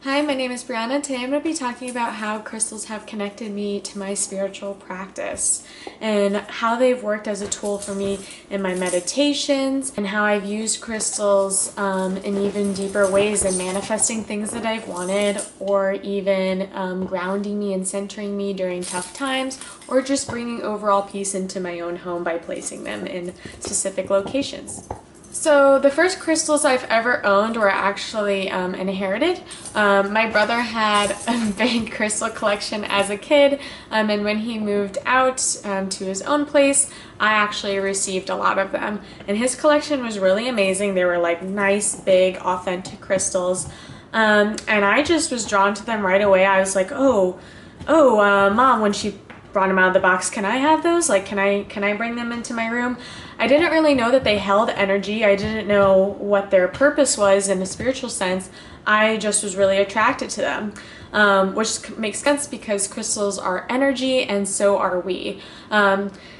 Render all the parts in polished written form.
Hi, my name is Brianna. Today I'm going to be talking about how crystals have connected me to my spiritual practice and how they've worked as a tool for me in my meditations and how I've used crystals in even deeper ways in manifesting things that I've wanted, or even grounding me and centering me during tough times, or just bringing overall peace into my own home by placing them in specific locations. So the first crystals I've ever owned were actually inherited. My brother had a big crystal collection as a kid, and when he moved out to his own place, I actually received a lot of them. And his collection was really amazing. They were like nice, big, authentic crystals. And I just was drawn to them right away. I was like, Mom, when she brought them out of the box, can I have those? Like, can I bring them into my room? I didn't really know that they held energy. I didn't know what their purpose was in a spiritual sense. I just was really attracted to them, which makes sense because crystals are energy and so are we.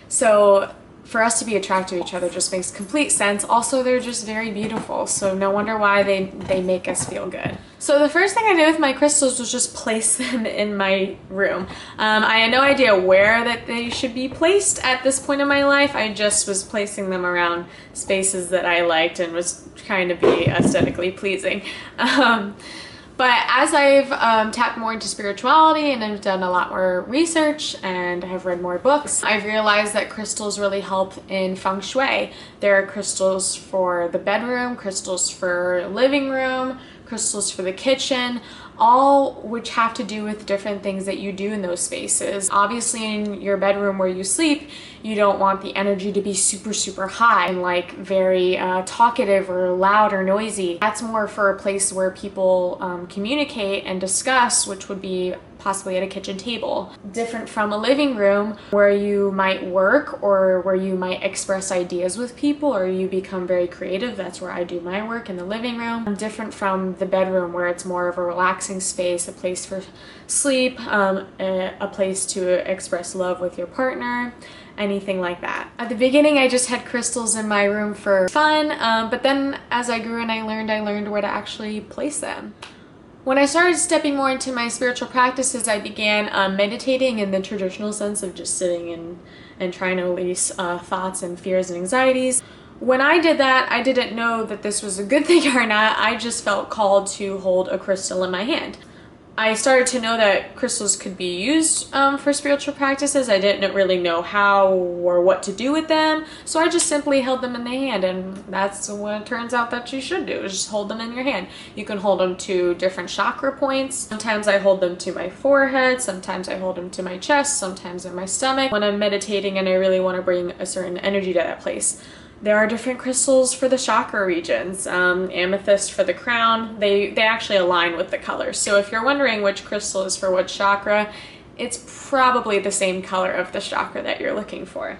So for us to be attracted to each other just makes complete sense. Also, they're just very beautiful, so no wonder why they make us feel good. So the first thing I did with my crystals was just place them in my room. I had no idea where that they should be placed at this point in my life. I just was placing them around spaces that I liked and was trying to be aesthetically pleasing. But as I've tapped more into spirituality and I've done a lot more research and have read more books, I've realized that crystals really help in feng shui. There are crystals for the bedroom, crystals for living room, crystals for the kitchen, all which have to do with different things that you do in those spaces. Obviously in your bedroom where you sleep, you don't want the energy to be super high and like very talkative or loud or noisy. That's more for a place where people communicate and discuss, which would be possibly at a kitchen table. Different from a living room where you might work or where you might express ideas with people or you become very creative. That's where I do my work, in the living room. Different from the bedroom where it's more of a relaxing space, a place for sleep, a place to express love with your partner, anything like that. At the beginning, I just had crystals in my room for fun, but then as I grew and I learned where to actually place them. When I started stepping more into my spiritual practices, I began meditating in the traditional sense of just sitting and trying to release thoughts and fears and anxieties. When I did that, I didn't know that this was a good thing or not. I just felt called to hold a crystal in my hand. I started to know that crystals could be used for spiritual practices. I didn't really know how or what to do with them, so I just simply held them in the hand, and that's what it turns out that you should do, is just hold them in your hand. You can hold them to different chakra points. Sometimes I hold them to my forehead, sometimes I hold them to my chest, sometimes in my stomach when I'm meditating and I really want to bring a certain energy to that place. There are different crystals for the chakra regions. Amethyst for the crown. They actually align with the colors. So if you're wondering which crystal is for what chakra, it's probably the same color of the chakra that you're looking for.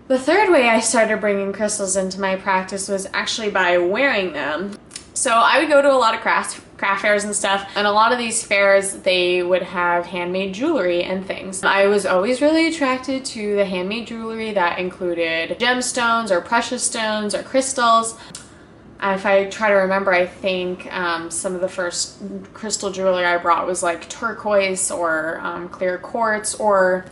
The third way I started bringing crystals into my practice was actually by wearing them. So I would go to a lot of craft fairs and stuff, and a lot of these fairs, they would have handmade jewelry and things. I was always really attracted to the handmade jewelry that included gemstones or precious stones or crystals. If I try to remember, I think some of the first crystal jewelry I brought was like turquoise or clear quartz, or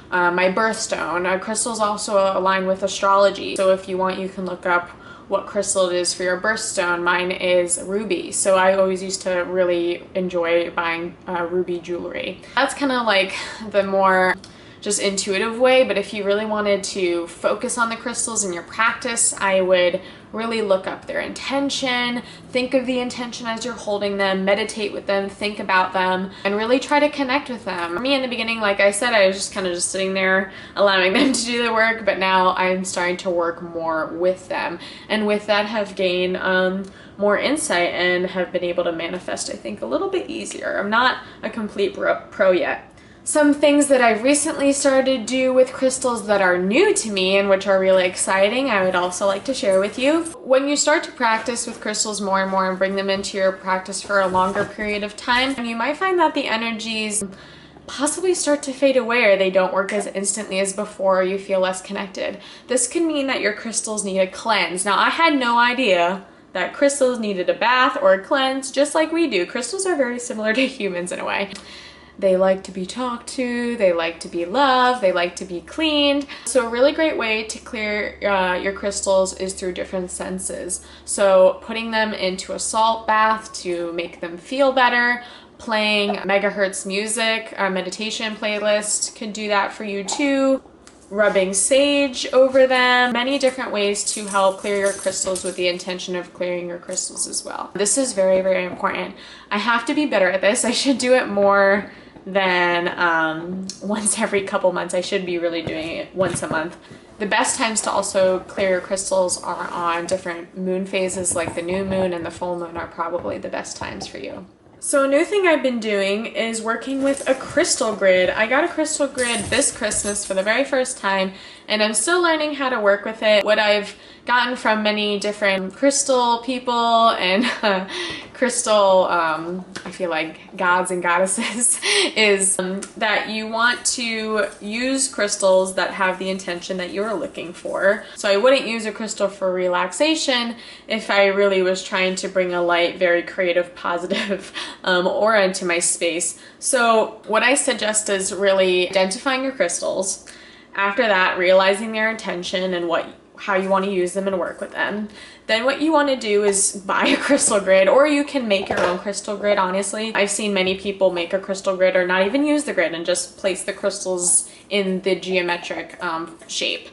my birthstone. Crystals also align with astrology, so if you want, you can look up what crystal it is for your birthstone. Mine is ruby, so I always used to really enjoy buying ruby jewelry. That's kind of like the more just intuitive way, but if you really wanted to focus on the crystals in your practice, I would really look up their intention, think of the intention as you're holding them, meditate with them, think about them, and really try to connect with them. For me in the beginning, like I said, I was just kind of just sitting there allowing them to do the work, but now I'm starting to work more with them, and with that have gained more insight and have been able to manifest, I think, a little bit easier. I'm not a complete pro yet. Some things that I've recently started to do with crystals that are new to me and which are really exciting, I would also like to share with you. When you start to practice with crystals more and more and bring them into your practice for a longer period of time, you might find that the energies possibly start to fade away, or they don't work as instantly as before, or you feel less connected. This can mean that your crystals need a cleanse. Now, I had no idea that crystals needed a bath or a cleanse, just like we do. Crystals are very similar to humans in a way. They like to be talked to, they like to be loved, they like to be cleaned. So a really great way to clear your crystals is through different senses. So putting them into a salt bath to make them feel better, playing megahertz music, a meditation playlist could do that for you too. Rubbing sage over them, many different ways to help clear your crystals with the intention of clearing your crystals as well. This is very, very important. I have to be better at this. I should do it more than once every couple months. I should be really doing it once a month. The best times to also clear your crystals are on different moon phases, like the new moon and the full moon are probably the best times for you. So a new thing I've been doing is working with a crystal grid. I got a crystal grid this Christmas for the very first time, and I'm still learning how to work with it. What I've gotten from many different crystal people and crystal, I feel like gods and goddesses, is that you want to use crystals that have the intention that you're looking for. So I wouldn't use a crystal for relaxation if I really was trying to bring a light, very creative, positive aura into my space. So what I suggest is really identifying your crystals. After that, realizing their intention and how you want to use them and work with them. Then what you want to do is buy a crystal grid, or you can make your own crystal grid, honestly. I've seen many people make a crystal grid or not even use the grid and just place the crystals in the geometric shape.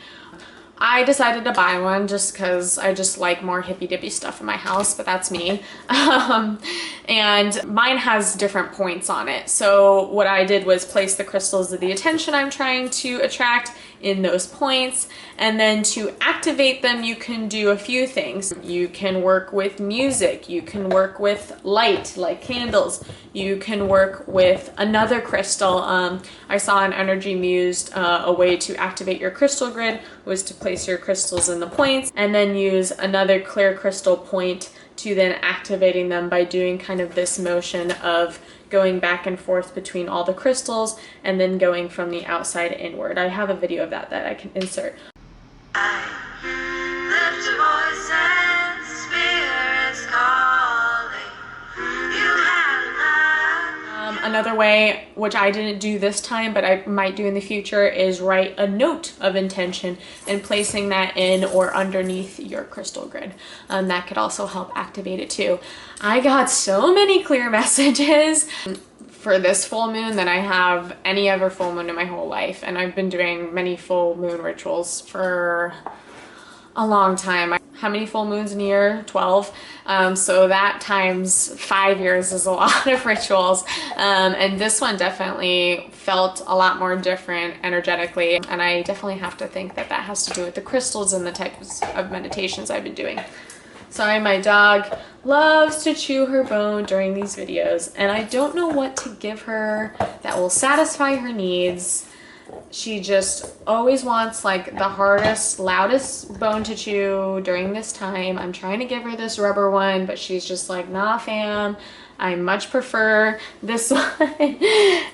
I decided to buy one just because I just like more hippy-dippy stuff in my house, but that's me. And mine has different points on it. So what I did was place the crystals of the attention I'm trying to attract in those points. And then to activate them, you can do a few things. You can work with music. You can work with light, like candles. You can work with another crystal. I saw an Energy Mused, a way to activate your crystal grid was to place your crystals in the points and then use another clear crystal point to then activating them by doing kind of this motion of going back and forth between all the crystals and then going from the outside inward. I have a video of that I can insert. Lift a voice and spirits calling. You have love. Another way, which I didn't do this time, but I might do in the future, is write a note of intention and placing that in or underneath your crystal grid. That could also help activate it too. I got so many clear messages for this full moon than I have any other full moon in my whole life. And I've been doing many full moon rituals for a long time. How many full moons in a year? 12. So that times 5 years is a lot of rituals. And this one definitely felt a lot more different energetically. And I definitely have to think that that has to do with the crystals and the types of meditations I've been doing. Sorry, my dog loves to chew her bone during these videos, and I don't know what to give her that will satisfy her needs. She just always wants like the hardest, loudest bone to chew during this time. I'm trying to give her this rubber one, but she's just like, nah, fam, I much prefer this one.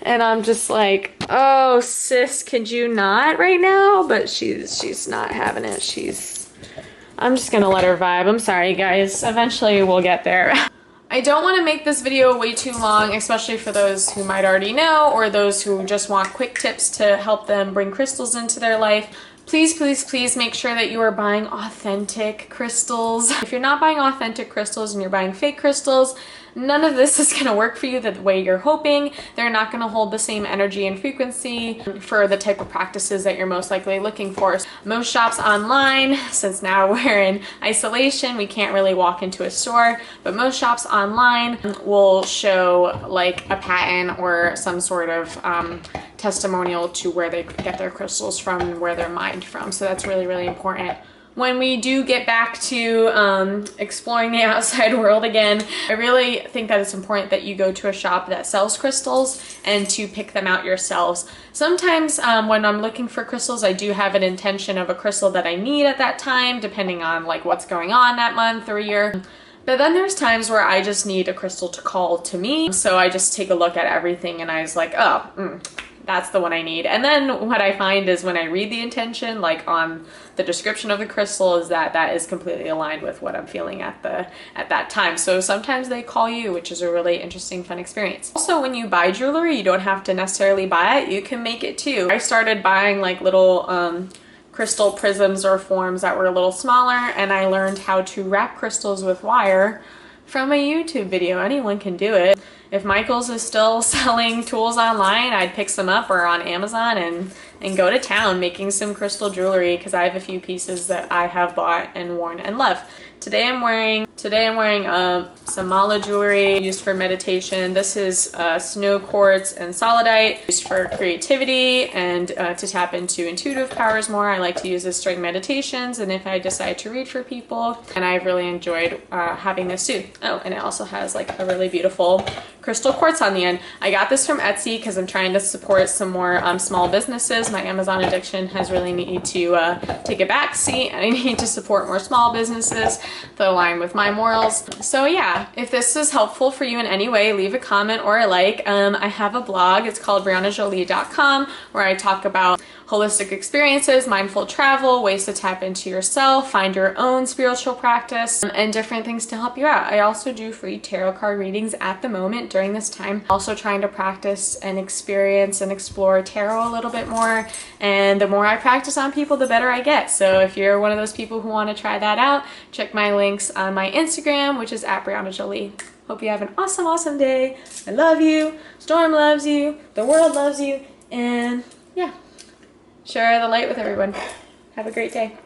And I'm just like, oh, sis, could you not right now? But she's not having it. I'm just gonna let her vibe. I'm sorry, guys. Eventually we'll get there. I don't want to make this video way too long, especially for those who might already know or those who just want quick tips to help them bring crystals into their life. Please, please, please make sure that you are buying authentic crystals. If you're not buying authentic crystals and you're buying fake crystals, none of this is going to work for you the way you're hoping. They're not going to hold the same energy and frequency for the type of practices that you're most likely looking for. Most shops online, since now we're in isolation, we can't really walk into a store, but most shops online will show like a patent or some sort of testimonial to where they get their crystals from and where they're mined from. So that's really, really important. When we do get back to exploring the outside world again, I really think that it's important that you go to a shop that sells crystals and to pick them out yourselves. Sometimes when I'm looking for crystals, I do have an intention of a crystal that I need at that time, depending on like what's going on that month or year. But then there's times where I just need a crystal to call to me. So I just take a look at everything and I was like, oh, that's the one I need. And then what I find is when I read the intention, like on the description of the crystal, is that that is completely aligned with what I'm feeling at that time. So sometimes they call you, which is a really interesting, fun experience. Also, when you buy jewelry, you don't have to necessarily buy it. You can make it too. I started buying like little crystal prisms or forms that were a little smaller, and I learned how to wrap crystals with wire from a YouTube video. Anyone can do it. If Michaels is still selling tools online, I'd pick some up, or on Amazon, and go to town making some crystal jewelry, because I have a few pieces that I have bought and worn and love. Today I'm wearing some mala jewelry used for meditation. This is snow quartz and solidite, used for creativity and to tap into intuitive powers more. I like to use this during meditations and if I decide to read for people. And I've really enjoyed having this too. Oh, and it also has like a really beautiful crystal quartz on the end. I got this from Etsy because I'm trying to support some more small businesses. My Amazon addiction has really needed to take a back seat, and I need to support more small businesses that align with my morals. So yeah, if this is helpful for you in any way, leave a comment or a like. I have a blog. It's called BriannaJolie.com, where I talk about holistic experiences, mindful travel, ways to tap into yourself, find your own spiritual practice, and different things to help you out. I also do free tarot card readings at the moment during this time. Also trying to practice and experience and explore tarot a little bit more. And the more I practice on people, the better I get. So if you're one of those people who want to try that out, check my links on my Instagram, which is @BriannaJolie. Hope you have an awesome, awesome day. I love you. Storm loves you. The world loves you. And yeah, share the light with everyone. Have a great day.